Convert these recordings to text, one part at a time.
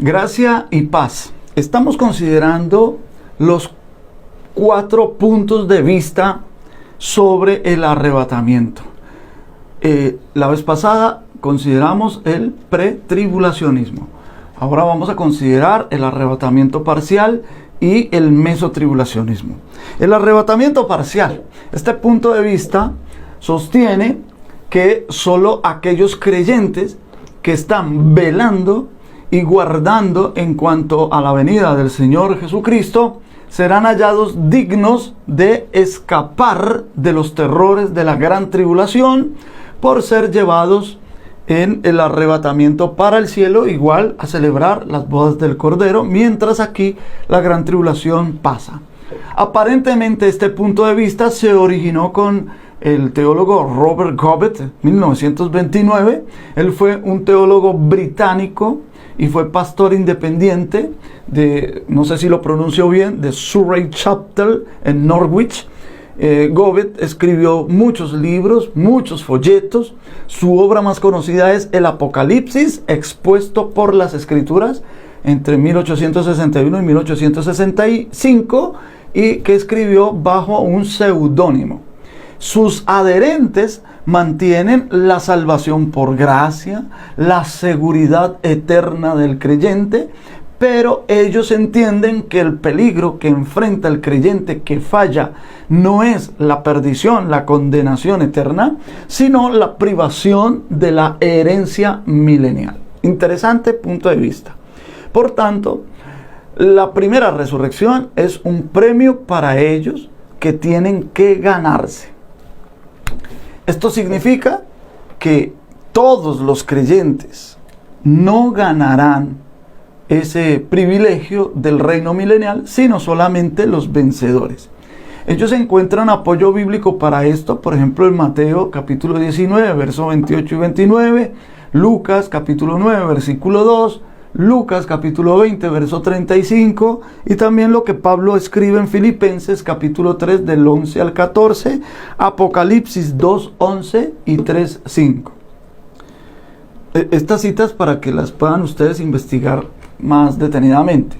Gracia y paz. Estamos considerando los 4 puntos de vista sobre el arrebatamiento. La vez pasada consideramos el pretribulacionismo. Ahora vamos a considerar el arrebatamiento parcial y el mesotribulacionismo. El arrebatamiento parcial. Este punto de vista sostiene que solo aquellos creyentes que están velando y guardando en cuanto a la venida del Señor Jesucristo serán hallados dignos de escapar de los terrores de la gran tribulación por ser llevados en el arrebatamiento para el cielo, igual a celebrar las bodas del Cordero, mientras aquí la gran tribulación pasa. Aparentemente este punto de vista se originó con el teólogo Robert Gobbett, 1929. Él fue un teólogo británico y fue pastor independiente de, no sé si lo pronuncio bien, de Surrey Chapel en Norwich. Gobbett escribió muchos libros, muchos folletos. Su obra más conocida es El Apocalipsis, expuesto por las Escrituras entre 1861 y 1865, y que escribió bajo un seudónimo. Sus adherentes mantienen la salvación por gracia, la seguridad eterna del creyente, pero ellos entienden que el peligro que enfrenta el creyente que falla no es la perdición, la condenación eterna, sino la privación de la herencia milenial. Interesante punto de vista. Por tanto, la primera resurrección es un premio para ellos que tienen que ganarse. Esto significa que todos los creyentes no ganarán ese privilegio del reino milenial, sino solamente los vencedores. Ellos encuentran apoyo bíblico para esto, por ejemplo, en Mateo capítulo 19, versos 28 y 29, Lucas capítulo 9, versículo 2, Lucas capítulo 20, verso 35, y también lo que Pablo escribe en Filipenses capítulo 3 del 11 al 14, Apocalipsis 2, 11 y 3, 5. Estas citas para que las puedan ustedes investigar más detenidamente,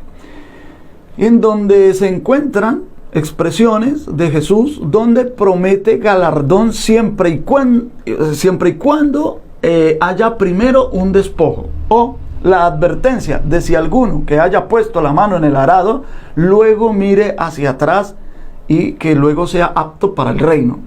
en donde se encuentran expresiones de Jesús donde promete galardón siempre y cuando haya primero un despojo, o la advertencia de si alguno que haya puesto la mano en el arado luego mire hacia atrás y que luego sea apto para el reino.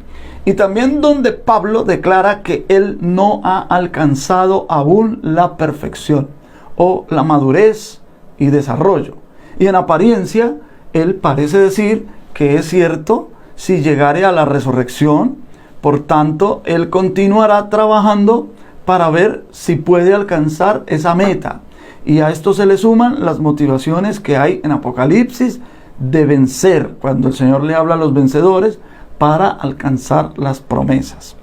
Y también donde Pablo declara que él no ha alcanzado aún la perfección o la madurez y desarrollo. Y en apariencia él parece decir que es cierto si llegare a la resurrección. Por tanto, él continuará trabajando para ver si puede alcanzar esa meta. Y a esto se le suman las motivaciones que hay en Apocalipsis de vencer, cuando el Señor le habla a los vencedores para alcanzar las promesas.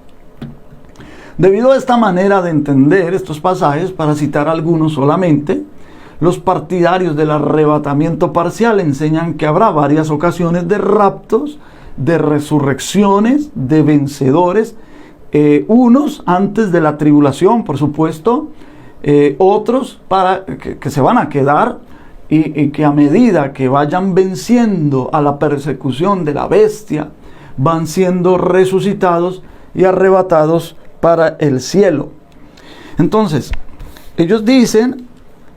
Debido a esta manera de entender estos pasajes, para citar algunos solamente, los partidarios del arrebatamiento parcial enseñan que habrá varias ocasiones de raptos, de resurrecciones, de vencedores, unos antes de la tribulación, por supuesto, otros para que se van a quedar y que a medida que vayan venciendo a la persecución de la bestia, van siendo resucitados y arrebatados para el cielo. Entonces, ellos dicen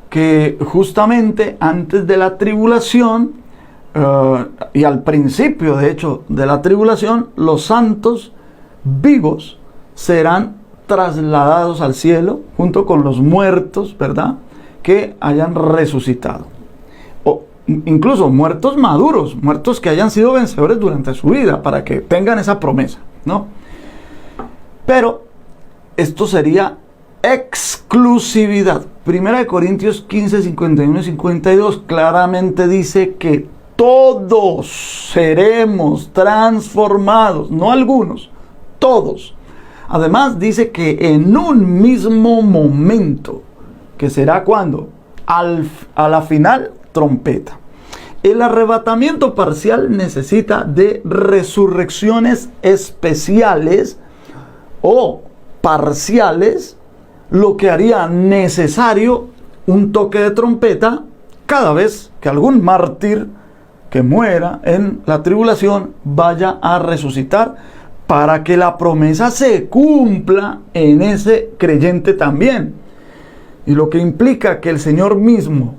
que justamente antes de la tribulación y al principio, de hecho, de la tribulación, los santos vivos serán trasladados al cielo junto con los muertos, ¿verdad?, que hayan resucitado. O incluso muertos maduros, muertos que hayan sido vencedores durante su vida, para que tengan esa promesa, ¿no? Pero esto sería exclusividad. Primera de Corintios 15, 51 y 52 claramente dice que todos seremos transformados, no algunos, todos. Además dice que en un mismo momento, que será cuando, a la final trompeta. El arrebatamiento parcial necesita de resurrecciones especiales o parciales, lo que haría necesario un toque de trompeta cada vez que algún mártir que muera en la tribulación vaya a resucitar, para que la promesa se cumpla en ese creyente también. Y lo que implica que el Señor mismo,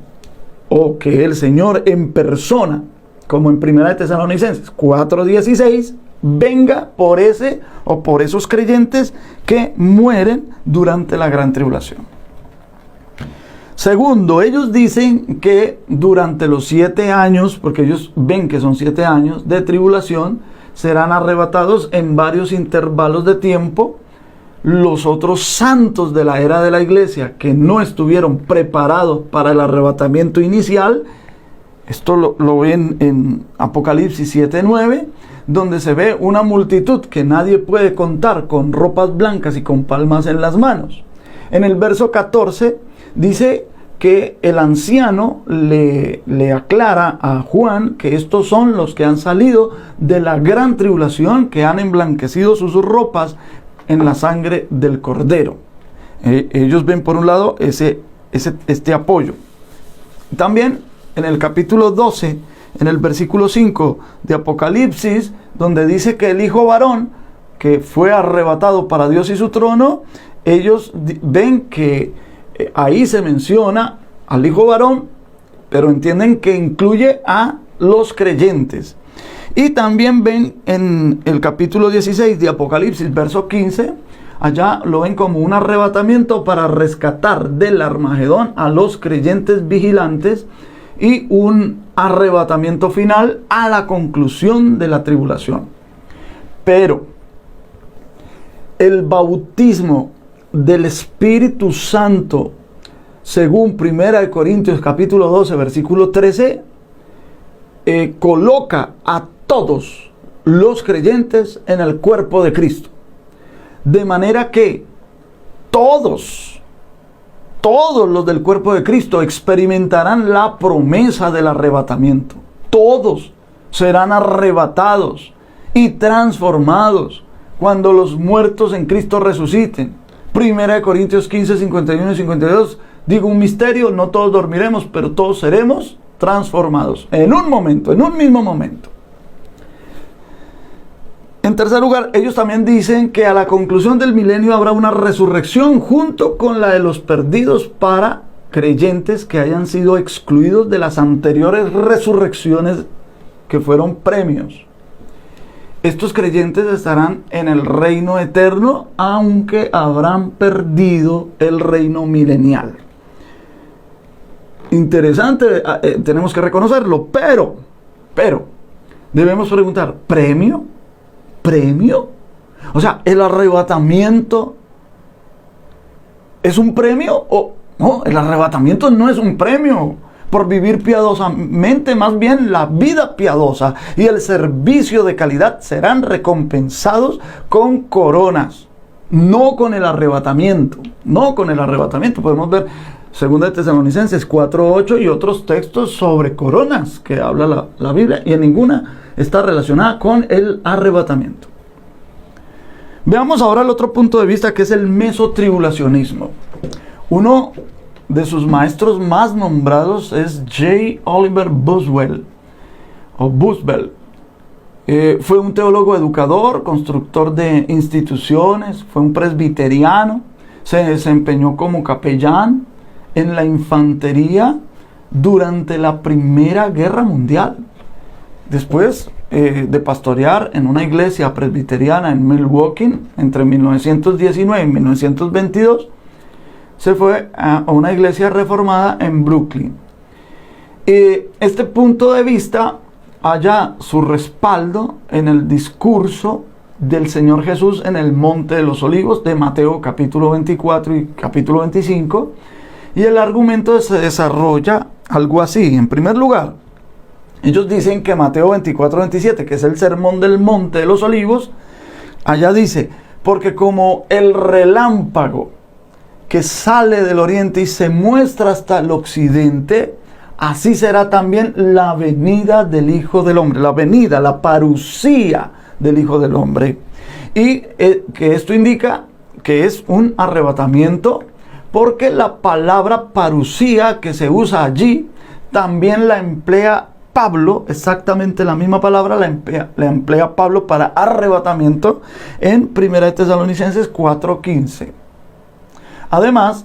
o que el Señor en persona, como en 1 Tesalonicenses 4:16, venga por ese o por esos creyentes que mueren durante la gran tribulación. Segundo, ellos dicen que durante los 7 años, porque ellos ven que son 7 años de tribulación, serán arrebatados en varios intervalos de tiempo los otros santos de la era de la iglesia que no estuvieron preparados para el arrebatamiento inicial. Esto lo ven en Apocalipsis 7:9, donde se ve una multitud que nadie puede contar, con ropas blancas y con palmas en las manos. En el verso 14 dice que el anciano le aclara a Juan que estos son los que han salido de la gran tribulación, que han emblanquecido sus ropas en la sangre del Cordero. Ellos ven por un lado este apoyo. También en el capítulo 12, en el versículo 5 de Apocalipsis, donde dice que el hijo varón que fue arrebatado para Dios y su trono, ellos ven que ahí se menciona al hijo varón, pero entienden que incluye a los creyentes. Y también ven en el capítulo 16 de Apocalipsis, verso 15, allá lo ven como un arrebatamiento para rescatar del Armagedón a los creyentes vigilantes, y un arrebatamiento final a la conclusión de la tribulación. Pero el bautismo del Espíritu Santo, según 1 Corintios capítulo 12, versículo 13, coloca a todos los creyentes en el cuerpo de Cristo. De manera que todos los del cuerpo de Cristo experimentarán la promesa del arrebatamiento. Todos serán arrebatados y transformados cuando los muertos en Cristo resuciten. 1 Corintios 15, 51 y 52, digo un misterio, no todos dormiremos, pero todos seremos transformados en un momento, en un mismo momento. En tercer lugar, ellos también dicen que a la conclusión del milenio habrá una resurrección junto con la de los perdidos para creyentes que hayan sido excluidos de las anteriores resurrecciones que fueron premios. Estos creyentes estarán en el reino eterno, aunque habrán perdido el reino milenial. Interesante, tenemos que reconocerlo, pero debemos preguntar, ¿premio? ¿Premio? O sea, ¿el arrebatamiento es un premio? O no, el arrebatamiento no es un premio por vivir piadosamente, más bien la vida piadosa y el servicio de calidad serán recompensados con coronas, no con el arrebatamiento, no con el arrebatamiento. Podemos ver 2 Tesalonicenses 4:8 y otros textos sobre coronas que habla la Biblia, y en ninguna está relacionada con el arrebatamiento. Veamos ahora el otro punto de vista, que es el mesotribulacionismo. Uno de sus maestros más nombrados es J. Oliver Buswell, o Buswell. Fue un teólogo educador, constructor de instituciones, fue un presbiteriano, se desempeñó como capellán en la infantería durante la Primera Guerra Mundial. Después de pastorear en una iglesia presbiteriana en Milwaukee entre 1919 y 1922, se fue a una iglesia reformada en Brooklyn. Este punto de vista halla su respaldo en el discurso del Señor Jesús en el Monte de los Olivos de Mateo capítulo 24 y capítulo 25, y el argumento se desarrolla algo así. En primer lugar, ellos dicen que Mateo 24-27, que es el sermón del Monte de los Olivos, allá dice, porque como el relámpago que sale del oriente y se muestra hasta el occidente, así será también la venida del Hijo del Hombre, la venida, la parusía del Hijo del Hombre. Y que esto indica que es un arrebatamiento porque la palabra parusía que se usa allí también la emplea Pablo, exactamente la misma palabra la emplea Pablo para arrebatamiento en 1 Tesalonicenses 4:15. Además,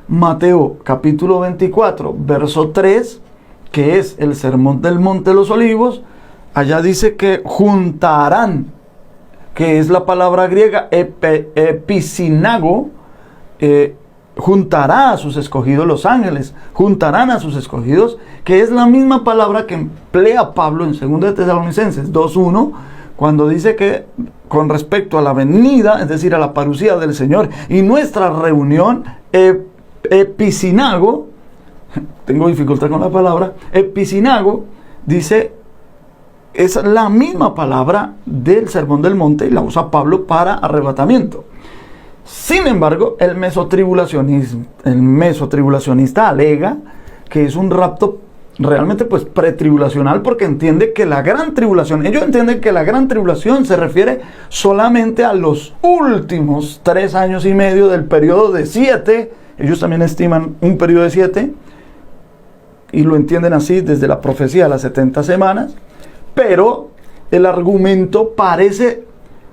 Mateo capítulo 24, verso 3, que es el sermón del Monte de los Olivos, allá dice que juntarán, que es la palabra griega episinago, juntará a sus escogidos, los ángeles juntarán a sus escogidos, que es la misma palabra que emplea Pablo en 2 Tesalonicenses 2:1, cuando dice que con respecto a la venida, es decir, a la parusía del Señor y nuestra reunión, episinago, tengo dificultad con la palabra, episinago, dice, es la misma palabra del Sermón del Monte y la usa Pablo para arrebatamiento. Sin embargo, el mesotribulacionista alega que es un rapto realmente pues pretribulacional, porque entiende que la gran tribulación, ellos entienden que la gran tribulación se refiere solamente a los últimos 3 años y medio del periodo de 7, ellos también estiman un periodo de 7, y lo entienden así desde la profecía de las 70 semanas, pero el argumento parece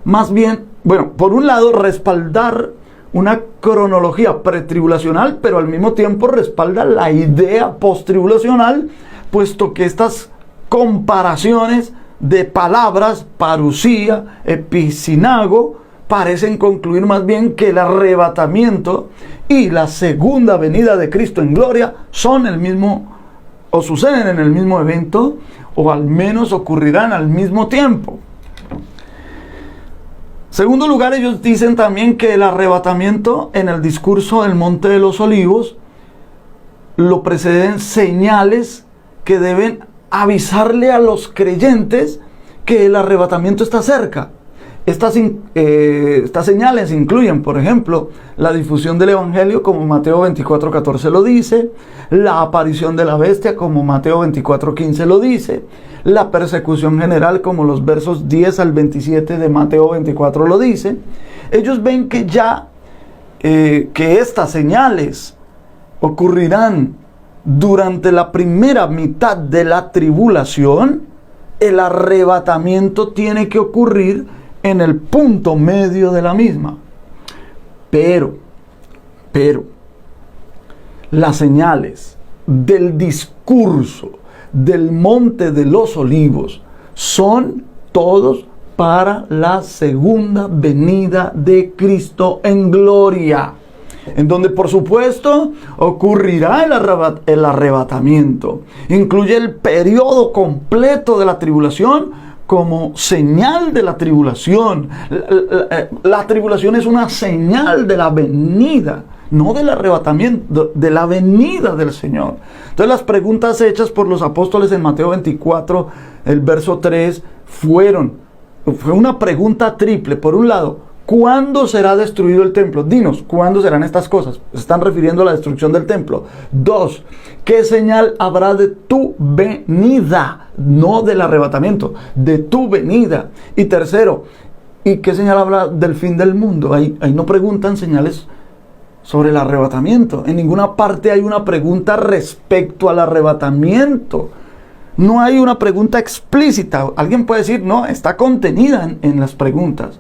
más bien, bueno, por un lado respaldar una cronología pretribulacional, pero al mismo tiempo respalda la idea posttribulacional, puesto que estas comparaciones de palabras, parusía, episinago, parecen concluir más bien que el arrebatamiento y la segunda venida de Cristo en gloria son el mismo, o suceden en el mismo evento, o al menos ocurrirán al mismo tiempo. Segundo lugar, ellos dicen también que el arrebatamiento en el discurso del Monte de los Olivos lo preceden señales que deben avisarle a los creyentes que el arrebatamiento está cerca. Estas señales incluyen, por ejemplo, la difusión del Evangelio, como Mateo 24:14 lo dice, la aparición de la bestia, como Mateo 24:15 lo dice, la persecución general, como los versos 10 al 27 de Mateo 24 lo dice. Ellos ven que ya que estas señales ocurrirán durante la primera mitad de la tribulación. El arrebatamiento tiene que ocurrir en el punto medio de la misma. Pero, las señales del discurso del Monte de los Olivos son todos para la segunda venida de Cristo en gloria, en donde por supuesto ocurrirá el arrebatamiento. Incluye el periodo completo de la tribulación como señal de la tribulación. La tribulación es una señal de la venida, no del arrebatamiento, de la venida del Señor. Entonces las preguntas hechas por los apóstoles en Mateo 24, el verso 3, fue una pregunta triple. Por un lado, ¿cuándo será destruido el templo? Dinos, ¿cuándo serán estas cosas? Se están refiriendo a la destrucción del templo. 2, ¿qué señal habrá de tu venida? No del arrebatamiento, de tu venida. Y tercero, ¿y qué señal habrá del fin del mundo? Ahí no preguntan señales sobre el arrebatamiento. En ninguna parte hay una pregunta respecto al arrebatamiento. No hay una pregunta explícita. Alguien puede decir, no, está contenida en las preguntas.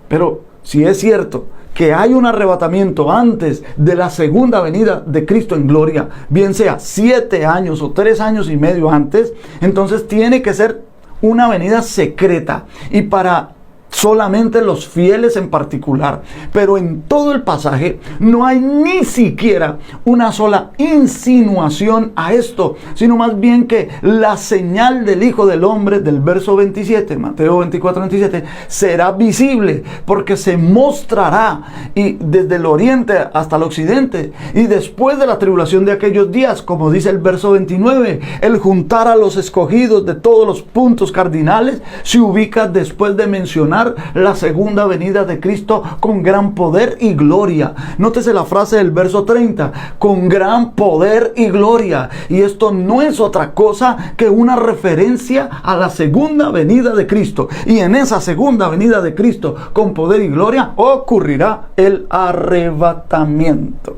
Pero si es cierto que hay un arrebatamiento antes de la segunda venida de Cristo en gloria, bien sea 7 años o 3 años y medio antes, entonces tiene que ser una venida secreta y para solamente los fieles en particular. Pero en todo el pasaje no hay ni siquiera una sola insinuación a esto, sino más bien que la señal del Hijo del Hombre del verso 27, Mateo 24:27, será visible porque se mostrará y desde el oriente hasta el occidente, y después de la tribulación de aquellos días, como dice el verso 29, el juntar a los escogidos de todos los puntos cardinales se ubica después de mencionar la segunda venida de Cristo con gran poder y gloria. Nótese la frase del verso 30, con gran poder y gloria. Y esto no es otra cosa que una referencia a la segunda venida de Cristo. Y en esa segunda venida de Cristo con poder y gloria ocurrirá el arrebatamiento.